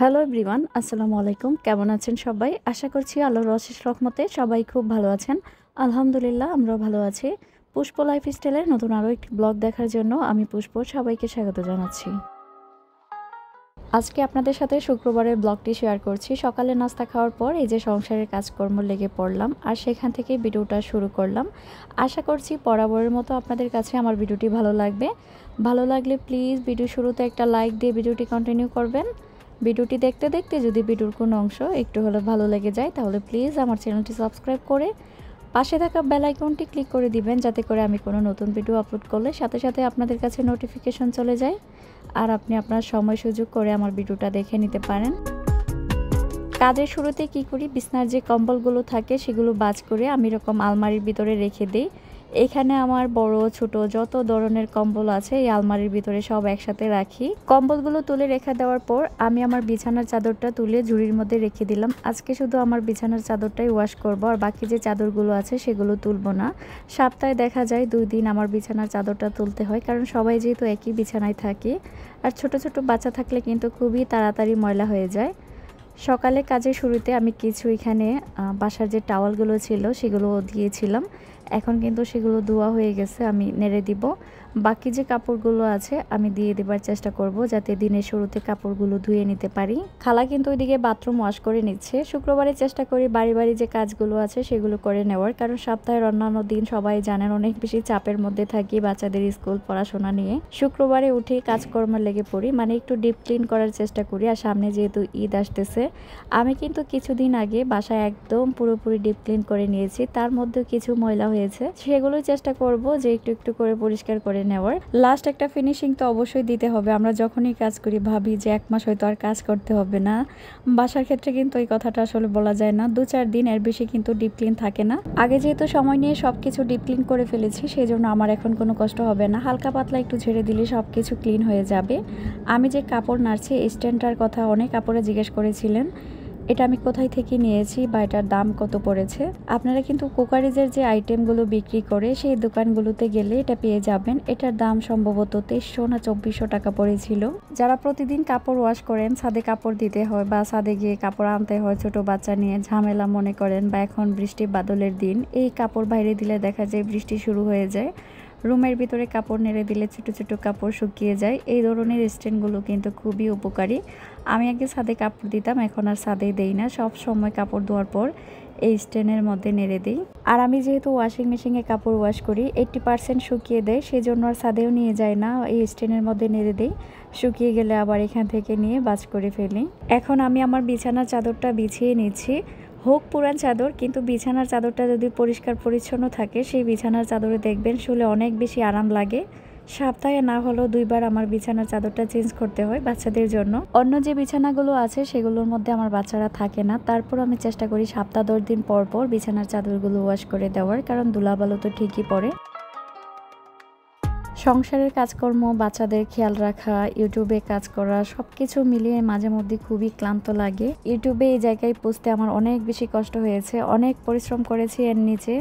Hello everyone, আসসালামু আলাইকুম। কেমন আছেন সবাই? আশা করছি আল্লাহর অশেষ রহমতে সবাই খুব ভালো আছেন। আলহামদুলিল্লাহ, আমরাও ভালো আছি। পুষ্প লাইফস্টাইলের নতুন আরও একটি ব্লগ দেখার জন্য আমি পুষ্প সবাইকে স্বাগত জানাচ্ছি। আজকে আপনাদের সাথে শুক্রবারের ব্লগটি শেয়ার করছি। সকালে নাস্তা খাওয়ার পর এই যে সংসারের কাজকর্ম লেগে পড়লাম, আর সেখান থেকে ভিডিওটা শুরু করলাম। আশা করছি বরাবরের মতো আপনাদের কাছে আমার ভিডিওটি ভালো লাগবে। ভালো লাগলে প্লিজ ভিডিও শুরুতে একটা লাইক দিয়ে ভিডিওটি কন্টিনিউ করবেন। ভিডিওটি দেখতে দেখতে যদি ভিডিওর কোনো অংশ একটু হলে ভালো লেগে যায়, তাহলে প্লিজ আমার চ্যানেলটি সাবস্ক্রাইব করে পাশে থাকা বেল আইকনটি ক্লিক করে দিবেন, যাতে করে আমি কোনো নতুন ভিডিও আপলোড করলে সাথে সাথে আপনাদের কাছে নোটিফিকেশন চলে যায়, আর আপনি আপনার সময় সুযোগ করে আমার ভিডিওটা দেখে নিতে পারেন। কাজের শুরুতে কি করি, বিছনার যে কম্বলগুলো থাকে সেগুলো ভাঁজ করে আমি এরকম আলমারির ভিতরে রেখে দিই। এখানে আমার বড় ছোট যত ধরনের কম্বল আছে এই আলমারির ভিতরে সব একসাথে রাখি। কম্বলগুলো তুলে রেখে দেওয়ার পর আমি আমার বিছানার চাদরটা তুলে ঝুড়ির মধ্যে রেখে দিলাম। আজকে শুধু আমার বিছানার চাদরটাই ওয়াশ করব, আর বাকি যে চাদরগুলো আছে সেগুলো তুলব না। সপ্তাহে দেখা যায় 2 দিন আমার বিছানার চাদরটা তুলতে হয়, কারণ সবাই যেহেতু একই বিছানায় থাকি, আর ছোট ছোট বাচ্চা থাকলে কিন্তু খুবই তাড়াতাড়ি ময়লা হয়ে যায়। সকালে কাজের শুরুতে আমি কিছু এখানে বাসার যে টাওয়ালগুলো ছিল সেগুলো দিয়েছিলাম। এখন কিন্তু সেগুলো ধোয়া হয়ে গেছে, আমি নেড়ে দিব। বাকি যে কাপড়গুলো আছে আমি দিয়ে দেবার চেষ্টা করব, যাতে দিনের শুরুতে কাপড়গুলো ধুয়ে নিতে পারি। খালা কিন্তু ওইদিকে বাথরুম ওয়াশ করে নিচ্ছে। শুক্রবারে চেষ্টা করি বাড়ি বাড়ি যে কাজগুলো আছে সেগুলো করে নেওয়ার, কারণ সপ্তাহের অন্যান্য দিন সবাই জানেন অনেক বেশি চাপের মধ্যে থাকি বাচ্চাদের স্কুল পড়াশোনা নিয়ে। শুক্রবারে উঠে কাজকর্ম লেগে পড়ি, মানে একটু ডিপ ক্লিন করার চেষ্টা করি। আর সামনে যেহেতু ঈদ আসতেছে, আমি কিন্তু কিছুদিন আগে বাসায় একদম পুরোপুরি ডিপ ক্লিন করে নিয়েছি। তার মধ্যেও কিছু ময়লা হয়েছে, সেগুলোই চেষ্টা করব যে একটু একটু করে পরিষ্কার করে নেওয়ার। লাস্ট একটা ফিনিশিং তো অবশ্যই দিতে হবে। আমরা যখনই কাজ করি ভাবি যে 1 মাস হয়তো আর কাজ করতে হবে না। বাসার ক্ষেত্রে কিন্তু এই কথাটা আসলে বলা যায় না। 2-4 দিন এর বেশি কিন্তু ডিপ ক্লিন থাকে না। আগে যেহেতু সময় নিয়ে সবকিছু ডিপ ক্লিন করে ফেলেছি, সেই জন্য আমার এখন কোনো কষ্ট হবে না। হালকা পাতলা একটু ঝেড়ে দিলে সবকিছু ক্লিন হয়ে যাবে। আমি যে কাপড় নাড়ছি এই স্ট্যান্ডটার কথা অনেক কাপড়ে জিজ্ঞেস করেছিলেন, এটা আমি কোথায় থেকে নিয়েছি বা এটার দাম কত পড়েছে। আপনারা কিন্তু কুকারিজের যে আইটেমগুলো বিক্রি করে সেই দোকানগুলোতে গেলে এটা পেয়ে যাবেন। এটার দাম সম্ভবত 2300 না 2400 টাকা পড়েছিল। যারা প্রতিদিন কাপড় ওয়াশ করেন, ছাদে কাপড় দিতে হয় বা ছাদে গিয়ে কাপড় আনতে হয়, ছোট বাচ্চা নিয়ে ঝামেলা মনে করেন, বা এখন বৃষ্টি বাদলের দিন, এই কাপড় বাইরে দিলে দেখা যায় বৃষ্টি শুরু হয়ে যায়, রুমের ভিতরে কাপড় নেড়ে দিলে ছোট ছোট কাপড় শুকিয়ে যায়। এই ধরনের স্ট্যান্ডগুলো কিন্তু খুবই উপকারী। আমি আগে ছাদে কাপড় দিতাম, এখন আর ছাদে দেই না। সব সময় কাপড় ধোয়ার পর এই স্ট্যান্ডের মধ্যে নেড়ে দিই। আর আমি যেহেতু ওয়াশিং মেশিনে কাপড় ওয়াশ করি, 80% শুকিয়ে দেয়, সেই জন্য আর ছাদেও নিয়ে যায় না, এই স্ট্যান্ডের মধ্যে নেড়ে দিই। শুকিয়ে গেলে আবার এখান থেকে নিয়ে ভাঁজ করে ফেলি। এখন আমি আমার বিছানার চাদরটা বিছিয়ে নিচ্ছি। হোক পুরান চাদর, কিন্তু বিছানার চাদরটা যদি পরিষ্কার পরিচ্ছন্ন থাকে, সেই বিছানার চাদরে দেখবেন শুলে অনেক বেশি আরাম লাগে। সপ্তাহে না হলেও 2 বার আমার বিছানার চাদরটা চেঞ্জ করতে হয় বাচ্চাদের জন্য। অন্য যে বিছানাগুলো আছে সেগুলোর মধ্যে আমার বাচ্চারা থাকে না, তারপর আমি চেষ্টা করি সপ্তাহ 10 দিন পর পর বিছানার চাদরগুলো ওয়াশ করে দেওয়ার, কারণ ধুলাবালু তো ঠিকই পড়ে। সংসারের কাজকর্ম, বাচ্চাদের খেয়াল রাখা, ইউটিউবে কাজ করা, সবকিছু মিলিয়ে মাঝে মধ্যে খুবই ক্লান্ত লাগে। ইউটিউবে এই জায়গায় পৌঁছতে আমার অনেক বেশি কষ্ট হয়েছে, অনেক পরিশ্রম করেছি এর নিচে।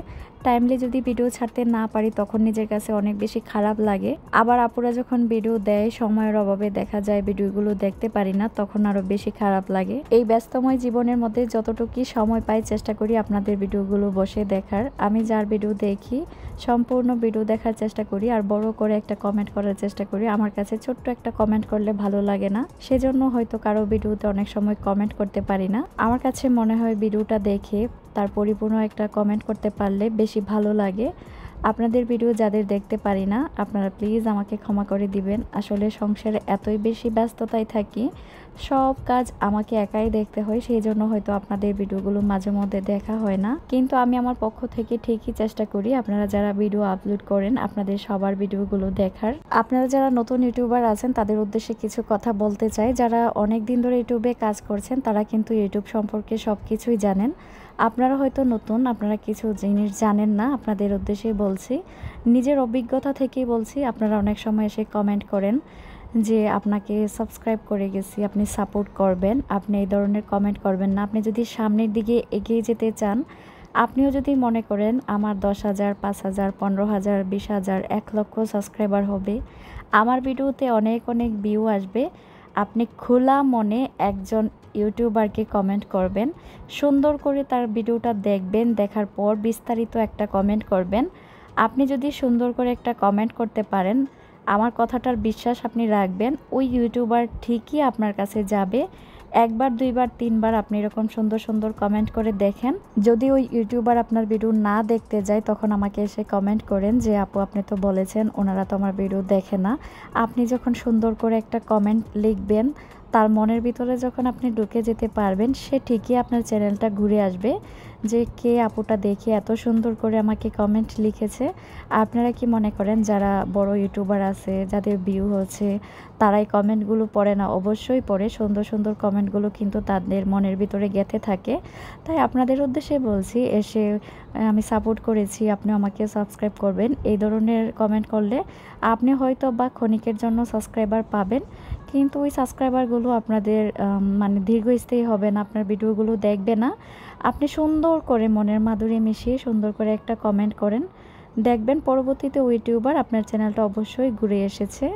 টাইমলি যদি ভিডিও ছাড়তে না পারি তখন নিজের কাছে অনেক বেশি খারাপ লাগে। আবার আপুরা যখন ভিডিও দেয় সময়ের অভাবে দেখা যায় ভিডিওগুলো দেখতে পারি না, তখন আরো বেশি খারাপ লাগে। এই ব্যস্তময় জীবনের মধ্যে যতটুকু সময় পাই চেষ্টা করি আপনাদের ভিডিওগুলো বসে দেখার। আমি যার ভিডিও দেখি সম্পূর্ণ ভিডিও দেখার চেষ্টা করি, আর বড় করে একটা কমেন্ট করার চেষ্টা করি। আমার কাছে ছোট্ট একটা কমেন্ট করলে ভালো লাগে না, সেজন্য হয়তো কারো ভিডিওতে অনেক সময় কমেন্ট করতে পারি না। আমার কাছে মনে হয় ভিডিওটা দেখে তার পরিপূর্ণ একটা কমেন্ট করতে পারলে বেশি ভালো লাগে। আপনাদের ভিডিও যাদের দেখতে পারি না, আপনারা প্লিজ আমাকে ক্ষমা করে দিবেন। আসলে সংসারে এতই বেশি ব্যস্ততায় থাকি, সব কাজ আমাকে একাই দেখতে হয়, সেই জন্য হয়তো আপনাদের ভিডিওগুলো মাঝে মধ্যে দেখা হয় না। কিন্তু আমি আমার পক্ষ থেকে ঠিকই চেষ্টা করি আপনারা যারা ভিডিও আপলোড করেন আপনাদের সবার ভিডিওগুলো দেখার। আপনারা যারা নতুন ইউটিউবার আছেন তাদের উদ্দেশ্যে কিছু কথা বলতে চাই। যারা অনেক দিন ধরে ইউটিউবে কাজ করছেন তারা কিন্তু ইউটিউব সম্পর্কে সব কিছুই জানেন। আপনারা হয়তো নতুন, আপনারা কিছু জিনিস জানেন না, আপনাদের উদ্দেশ্যে বলছি, নিজের অভিজ্ঞতা থেকেই বলছি। আপনারা অনেক সময় এসে কমেন্ট করেন যে আপনাকে সাবস্ক্রাইব করে গেছি, আপনি সাপোর্ট করবেন, আপনি এই ধরনের কমেন্ট করবেন না। আপনি যদি সামনের দিকে এগিয়ে যেতে চান, আপনিও যদি মনে করেন আমার 10,000, 5,000, 15,000, 20,000, 1 লক্ষ সাবস্ক্রাইবার হবে, আমার ভিডিওতে অনেক অনেক ভিউ আসবে, আপনি খোলা মনে একজন ইউটিউবারকে কমেন্ট করবেন, সুন্দর করে তার ভিডিওটা দেখবেন, দেখার পর বিস্তারিত একটা কমেন্ট করবেন। আপনি যদি সুন্দর করে একটা কমেন্ট করতে পারেন, আমার কথাটার বিশ্বাস আপনি রাখবেন, ওই ইউটিউবার ঠিকই আপনার কাছে যাবে। একবার, দুইবার, তিনবার আপনি এরকম সুন্দর সুন্দর কমেন্ট করে দেখেন। যদি ওই ইউটিউবার আপনার ভিডিও না দেখতে যায়, তখন আমাকে এসে কমেন্ট করেন যে আপু আপনি তো বলেছেন ওনারা তো আমার ভিডিও দেখে না। আপনি যখন সুন্দর করে একটা কমেন্ট লিখবেন, তার মনের ভিতরে যখন আপনি ঢুকে যেতে পারবেন, সে ঠিকই আপনার চ্যানেলটা ঘুরে আসবে যে কে আপুটা দেখে এত সুন্দর করে আমাকে কমেন্ট লিখেছে। আপনারা কি মনে করেন যারা বড় ইউটিউবার আছে, যাদের ভিউ হচ্ছে, তারাই কমেন্টগুলো পড়ে না? অবশ্যই পড়ে। সুন্দর সুন্দর কমেন্টগুলো কিন্তু তাদের মনের ভিতরে গেঁথে থাকে। তাই আপনাদের উদ্দেশ্যে বলছি, এসে আমি সাপোর্ট করেছি, আপনি আমাকে সাবস্ক্রাইব করবেন, এই ধরনের কমেন্ট করলে আপনি হয়তো বা ক্ষণিকের জন্য সাবস্ক্রাইবার পাবেন, কিন্তু ওই সাবস্ক্রাইবারগুলো আপনাদের মানে দীর্ঘস্থায়ী হবে না, আপনার ভিডিওগুলো দেখবে না। আপনি সুন্দর করে মনের মাধুরী মিশিয়ে সুন্দর করে একটা কমেন্ট করেন, দেখবেন পরবর্তীতে ওই ইউটিউবার আপনার চ্যানেলটা অবশ্যই ঘুরে এসেছে।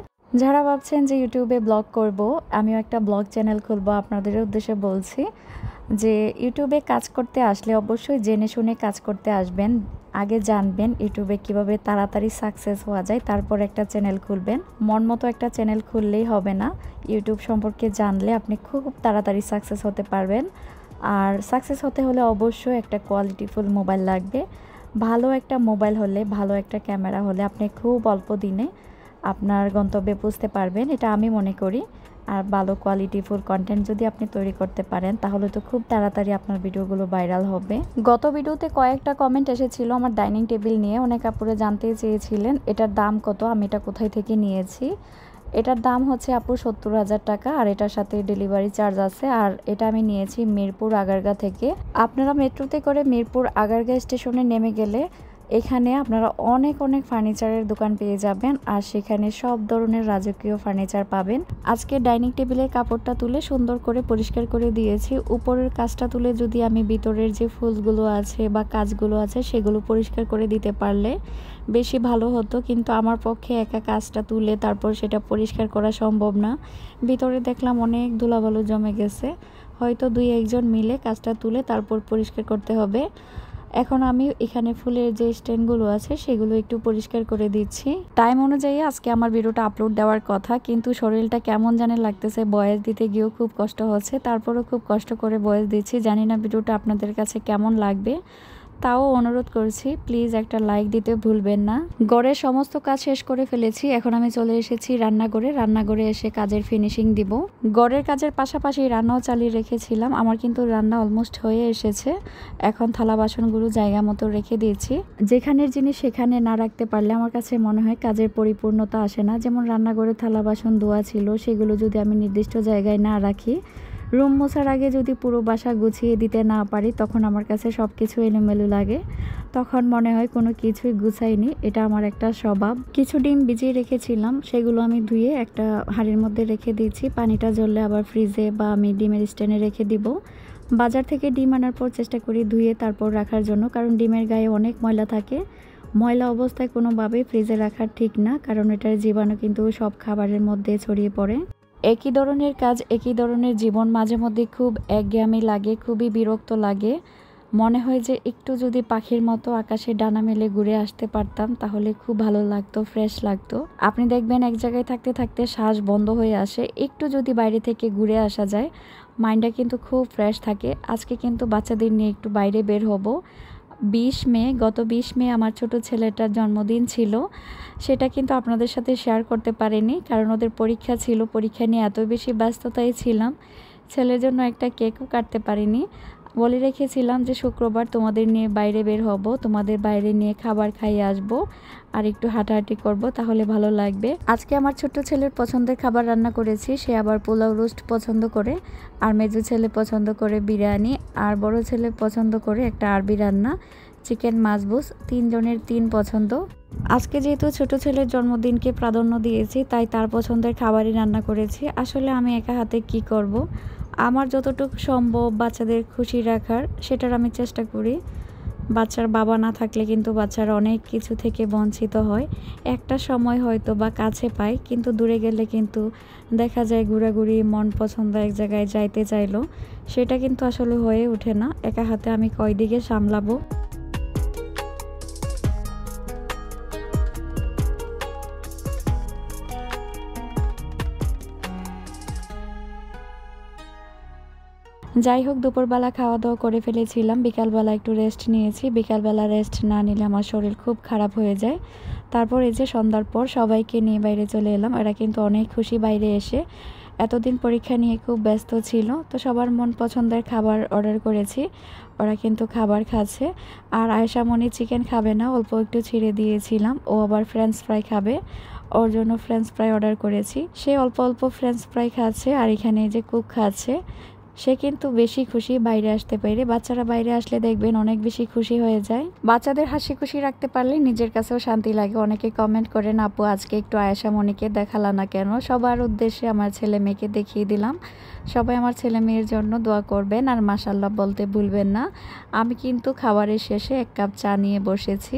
যারা ভাবছেন যে ইউটিউবে ব্লগ করব, আমিও একটা ব্লগ চ্যানেল খুলব, আপনাদের উদ্দেশ্যে বলছি যে ইউটিউবে কাজ করতে আসলে অবশ্যই জেনে শুনে কাজ করতে আসবেন। আগে জানবেন ইউটিউবে কিভাবে তাড়াতাড়ি সাকসেস হওয়া যায়, তারপর একটা চ্যানেল খুলবেন। মন মতো একটা চ্যানেল খুললেই হবে না, ইউটিউব সম্পর্কে জানলে আপনি খুব তাড়াতাড়ি সাকসেস হতে পারবেন। আর সাকসেস হতে হলে অবশ্যই একটা কোয়ালিটিফুল মোবাইল লাগবে। ভালো একটা মোবাইল হলে, ভালো একটা ক্যামেরা হলে আপনি খুব অল্প দিনে আপনার গন্তব্যে পৌঁছতে পারবেন, এটা আমি মনে করি। আর ভালো কোয়ালিটিফুল কন্টেন্ট যদি আপনি তৈরি করতে পারেন, তাহলে তো খুব তাড়াতাড়ি আপনার ভিডিওগুলো ভাইরাল হবে। গত ভিডিওতে কয়েকটা কমেন্ট এসেছিল আমার ডাইনিং টেবিল নিয়ে। অনেক আপুরে জানতে চেয়েছিলেন এটার দাম কত, আমি এটা কোথায় থেকে নিয়েছি। এটার দাম হচ্ছে আপু 70,000 টাকা, আর এটার সাথে ডেলিভারি চার্জ আছে। আর এটা আমি নিয়েছি মিরপুর আগারগা থেকে। আপনারা মেট্রোতে করে মিরপুর আগারগা স্টেশনে নেমে গেলে এখানে আপনারা অনেক অনেক ফার্নিচারের দোকান পেয়ে যাবেন, আর সেখানে সব ধরনের রাজকীয় ফার্নিচার পাবেন। আজকে ডাইনিং টেবিলের কাপড়টা তুলে সুন্দর করে পরিষ্কার করে দিয়েছি। উপরের কাজটা তুলে যদি আমি ভিতরের যে ফুলগুলো আছে বা কাজগুলো আছে সেগুলো পরিষ্কার করে দিতে পারলে বেশি ভালো হতো, কিন্তু আমার পক্ষে একা কাজটা তুলে তারপর সেটা পরিষ্কার করা সম্ভব না। ভিতরে দেখলাম অনেক ধুলাবালু জমে গেছে, হয়তো দুই একজন মিলে কাজটা তুলে তারপর পরিষ্কার করতে হবে। এখন আমি এখানে ফুলের যে স্ট্যান্ডগুলো আছে সেগুলো একটু পরিষ্কার করে দিচ্ছি। টাইম অনুযায়ী আজকে আমার ভিডিওটা আপলোড দেওয়ার কথা, কিন্তু শরীরটা কেমন জানে লাগতেছে, ভয়েস দিতে গিয়েও খুব কষ্ট হচ্ছে, তারপরেও খুব কষ্ট করে ভয়েস দিচ্ছি। জানি না ভিডিওটা আপনাদের কাছে কেমন লাগবে, তাও অনুরোধ করছি প্লিজ একটা লাইক দিতে ভুলবেন না। ঘরের সমস্ত কাজ শেষ করে ফেলেছি, এখন আমি চলে এসেছি রান্নাঘরে। রান্নাঘরে এসে কাজের ফিনিশিং দিব। ঘরের কাজের পাশাপাশি রান্নাও চালিয়ে রেখেছিলাম, আমার কিন্তু রান্না অলমোস্ট হয়ে এসেছে। এখন থালা বাসনগুলো জায়গা মতো রেখে দিয়েছি। যেখানের জিনিস সেখানে না রাখতে পারলে আমার কাছে মনে হয় কাজের পরিপূর্ণতা আসে না। যেমন রান্নাঘরে থালা বাসন ধোয়া ছিল, সেগুলো যদি আমি নির্দিষ্ট জায়গায় না রাখি, রুম মোছার আগে যদি পুরো বাসা গুছিয়ে দিতে না পারি, তখন আমার কাছে সব কিছু এলোমেলো লাগে। তখন মনে হয় কোনো কিছুই গুছাইনি, এটা আমার একটা স্বভাব। কিছু ডিম ভিজিয়ে রেখেছিলাম, সেগুলো আমি ধুয়ে একটা হাঁড়ির মধ্যে রেখে দিয়েছি। পানিটা জ্বললে আবার ফ্রিজে বা আমি ডিমের স্ট্যান্ডে রেখে দিব। বাজার থেকে ডিম আনার পর চেষ্টা করি ধুয়ে তারপর রাখার জন্য, কারণ ডিমের গায়ে অনেক ময়লা থাকে। ময়লা অবস্থায় কোনোভাবেই ফ্রিজে রাখা ঠিক না, কারণ এটার জীবাণু কিন্তু সব খাবারের মধ্যে ছড়িয়ে পড়ে। একই ধরনের কাজ, একই ধরনের জীবন মাঝে মধ্যে খুব একঘেয়েমি লাগে, খুবই বিরক্ত লাগে। মনে হয় যে একটু যদি পাখির মতো আকাশে ডানা মেলে ঘুরে আসতে পারতাম, তাহলে খুব ভালো লাগতো, ফ্রেশ লাগতো। আপনি দেখবেন এক জায়গায় থাকতে থাকতে শ্বাস বন্ধ হয়ে আসে, একটু যদি বাইরে থেকে ঘুরে আসা যায় মাইন্ডটা কিন্তু খুব ফ্রেশ থাকে। আজকে কিন্তু বাচ্চাদের নিয়ে একটু বাইরে বের হব। 20 মে, গত 20 মে আমার ছোট ছেলেটার জন্মদিন ছিল। সেটা কিন্তু আপনাদের সাথে শেয়ার করতে পারিনি, কারণ ওদের পরীক্ষা ছিল। পরীক্ষা নিয়ে এত বেশি ব্যস্ততায় ছিলাম, ছেলের জন্য একটা কেকও কাটতে পারিনি। বলে রেখেছিলাম যে শুক্রবার তোমাদের নিয়ে বাইরে বের হব, তোমাদের বাইরে নিয়ে খাবার খাইয়ে আসব, আর একটু হাঁটাহাঁটি করব, তাহলে ভালো লাগবে। আজকে আমার ছোট্ট ছেলের পছন্দের খাবার রান্না করেছি। সে আবার পোলাও রোস্ট পছন্দ করে, আর মেজো ছেলে পছন্দ করে বিরিয়ানি, আর বড় ছেলে পছন্দ করে একটা আরবি রান্না, চিকেন মাছবুস। 3 জনের 3 পছন্দ। আজকে যেহেতু ছোট ছেলের জন্মদিনকে প্রাধান্য দিয়েছি, তাই তার পছন্দের খাবারই রান্না করেছি। আসলে আমি একা হাতে কি করব, আমার যতটুকু সম্ভব বাচ্চাদের খুশি রাখার, সেটার আমি চেষ্টা করি। বাচ্চার বাবা না থাকলে কিন্তু বাচ্চারা অনেক কিছু থেকে বঞ্চিত হয়। একটা সময় হয়তো বা কাছে পায়, কিন্তু দূরে গেলে কিন্তু দেখা যায় ঘোরাঘুরি, মন পছন্দ এক জায়গায় যাইতে চাইলো, সেটা কিন্তু আসলে হয়ে ওঠে না। একা হাতে আমি কয়দিকে সামলাবো। যাই হোক, দুপুরবেলা খাওয়া দাওয়া করে ফেলেছিলাম, বিকালবেলা একটু রেস্ট নিয়েছি। বিকালবেলা রেস্ট না নিলে আমার শরীর খুব খারাপ হয়ে যায়। তারপর এই যে সন্ধ্যার পর সবাইকে নিয়ে বাইরে চলে এলাম। এরা কিন্তু অনেক খুশি বাইরে এসে, এতদিন পরীক্ষা নিয়ে খুব ব্যস্ত ছিল, তো সবার মন পছন্দের খাবার অর্ডার করেছি। ওরা কিন্তু খাবার খাচ্ছে। আর আয়েশা মনি চিকেন খাবে না, অল্প একটু ছিঁড়ে দিয়েছিলাম। ও আবার ফ্রেঞ্চ ফ্রাই খাবে, ওর জন্য ফ্রেঞ্চ ফ্রাই অর্ডার করেছি। সে অল্প অল্প ফ্রেঞ্চ ফ্রাই খাচ্ছে, আর এখানে এই যে কুক খাচ্ছে। সে কিন্তু বেশি খুশি বাইরে আসতে পেরে। বাচ্চারা বাইরে আসলে দেখবেন অনেক বেশি খুশি হয়ে যায়। বাচ্চাদের হাসি খুশি রাখতে পারলে নিজের কাছেও শান্তি লাগে। অনেকে কমেন্ট করেন, আপু আজকে একটু আয়েশা মনিকে দেখালা না কেন? সবার উদ্দেশ্যে আমার ছেলে মেয়েকে দেখিয়ে দিলাম। সবাই আমার ছেলে মেয়ের জন্য দোয়া করবেন আর মাশাআল্লাহ বলতে ভুলবেন না। আমি কিন্তু খাবারের শেষে 1 কাপ চা নিয়ে বসেছি।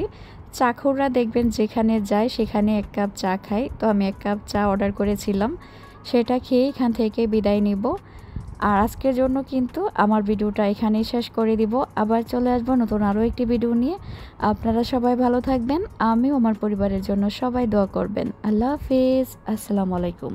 চাখুররা দেখবেন যেখানে যায় সেখানে 1 কাপ চা খায়, তো আমি 1 কাপ চা অর্ডার করেছিলাম। সেটা খেয়ে এখান থেকে বিদায় নিব। আর আজকের জন্য কিন্তু আমার ভিডিওটা এখানেই শেষ করে দিব। আবার চলে আসবো নতুন আরও একটি ভিডিও নিয়ে। আপনারা সবাই ভালো থাকবেন, আমিও আমার পরিবারের জন্য সবাই দোয়া করবেন। আল্লাহ হাফিজ, আসসালামু আলাইকুম।